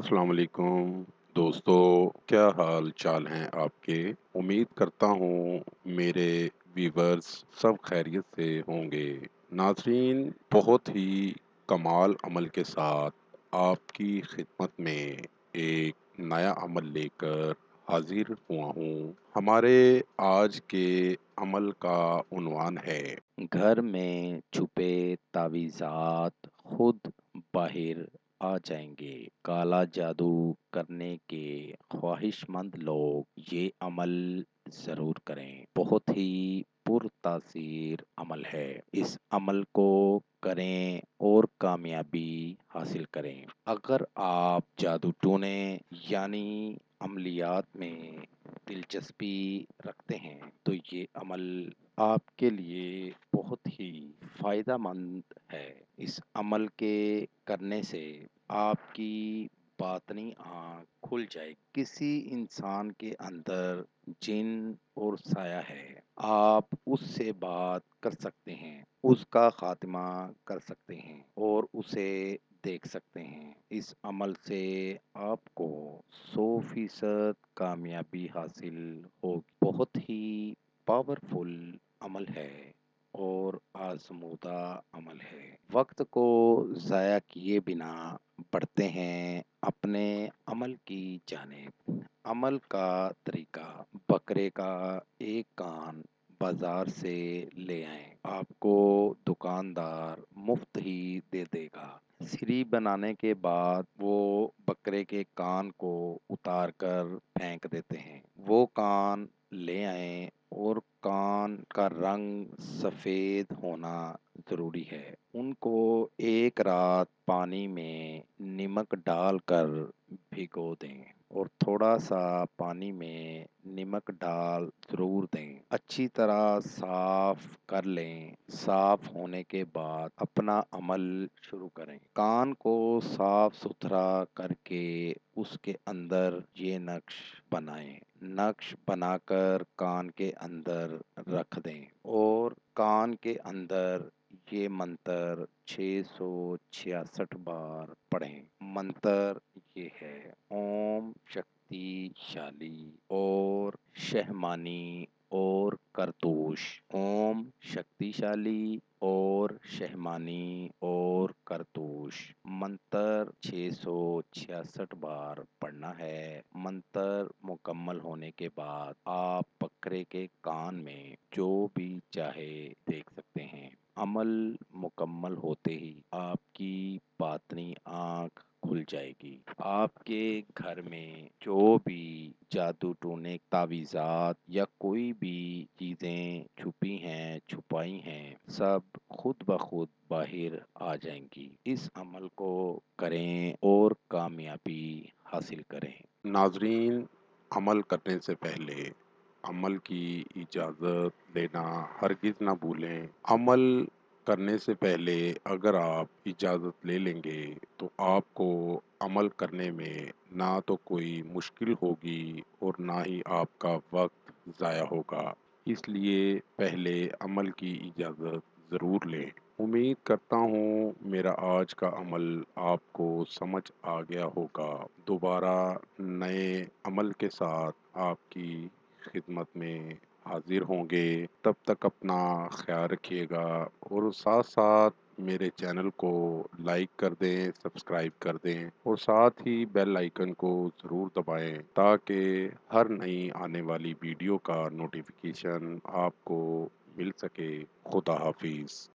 السلام علیکم دوستو، کیا حال چال ہیں آپ کے؟ امید کرتا ہوں میرے ویورز سب خیریت سے ہوں گے۔ ناظرین، بہت ہی کمال عمل کے ساتھ آپ کی خدمت میں ایک نیا عمل لے کر حاضر ہوا ہوں۔ ہمارے آج کے عمل کا عنوان ہے گھر میں چھپے تعویذات خود باہر آ جائیں گے۔ کالا جادو کرنے کے خواہش مند لوگ یہ عمل ضرور کریں۔ بہت ہی پر تاثیر عمل ہے۔ اس عمل کو کریں اور کامیابی حاصل کریں۔ اگر آپ جادو ٹونے یعنی عملیات میں دلچسپی رکھتے ہیں تو یہ عمل آپ کے لیے بہت ہی فائدہ مند ہے۔ اس عمل کے کرنے سے آپ کی باطنی آنکھ کھل جائے۔ کسی انسان کے اندر جن اور سایہ ہے، آپ اس سے بات کر سکتے ہیں، اس کا خاتمہ کر سکتے ہیں اور اسے دیکھ سکتے ہیں۔ اس عمل سے آپ کو 100% کامیابی حاصل ہوگی۔ بہت ہی پاورفل عمل ہے اور آزمودہ عمل ہے۔ وقت کو ضائع کیے بنا بڑھتے ہیں اپنے عمل کی جانب۔ عمل کا طریقہ: بکرے کا ایک کان بازار سے لے آئیں۔ آپ کو دکاندار مفت ہی دے دے گا۔ سری بنانے کے بعد وہ بکرے کے کان کو اتار کر پھینک دیتے ہیں۔ وہ کان لے آئیں اور کان کا رنگ سفید ہونا ضروری ہے۔ ان کو ایک رات پانی میں نمک ڈال کر بھگو دیں اور تھوڑا سا پانی میں نمک ڈال ضرور دیں۔ اچھی طرح صاف کر لیں۔ صاف ہونے کے بعد اپنا عمل شروع کریں۔ کان کو صاف ستھرا کر کے اس کے اندر یہ نقش بنائیں۔ نقش بنا کر کان کے اندر رکھ دیں اور کان کے اندر یہ منتر 666 بار پڑھیں۔ منتر یہ ہے: اوم شکتی شالی اور شہمانی اور کرتوش۔ اوم شکتی شالی اور شہمانی اور کرتوش۔ منتر 666 بار پڑھنا ہے۔ منتر مکمل ہونے کے بعد آپ بکرے کے کان میں جو بھی چاہے دیکھ سکتے ہیں۔ عمل مکمل ہوتے ہی آپ کی باطنی آنکھ کھل جائے گی۔ آپ کے گھر میں جو بھی جادو ٹونے تعویذات یا کوئی بھی چیزیں چھپی ہیں، چھپائی ہیں، سب خود بخود باہر آ جائیں گی۔ اس عمل کو کریں اور کامیابی حاصل کریں۔ ناظرین، عمل کرنے سے پہلے عمل کی اجازت لینا ہرگز نہ بھولیں۔ عمل کرنے سے پہلے اگر آپ اجازت لے لیں گے تو آپ کو عمل کرنے میں نہ تو کوئی مشکل ہوگی اور نہ ہی آپ کا وقت ضائع ہوگا۔ اس لیے پہلے عمل کی اجازت ضرور لیں۔ امید کرتا ہوں میرا آج کا عمل آپ کو سمجھ آ گیا ہوگا۔ دوبارہ نئے عمل کے ساتھ آپ کی خدمت میں حاضر ہوں گے۔ تب تک اپنا خیال رکھیے گا اور ساتھ ساتھ میرے چینل کو لائک کر دیں، سبسکرائب کر دیں اور ساتھ ہی بیل آئیکن کو ضرور دبائیں تاکہ ہر نئی آنے والی ویڈیو کا نوٹیفیکیشن آپ کو مل سکے۔ خدا حافظ۔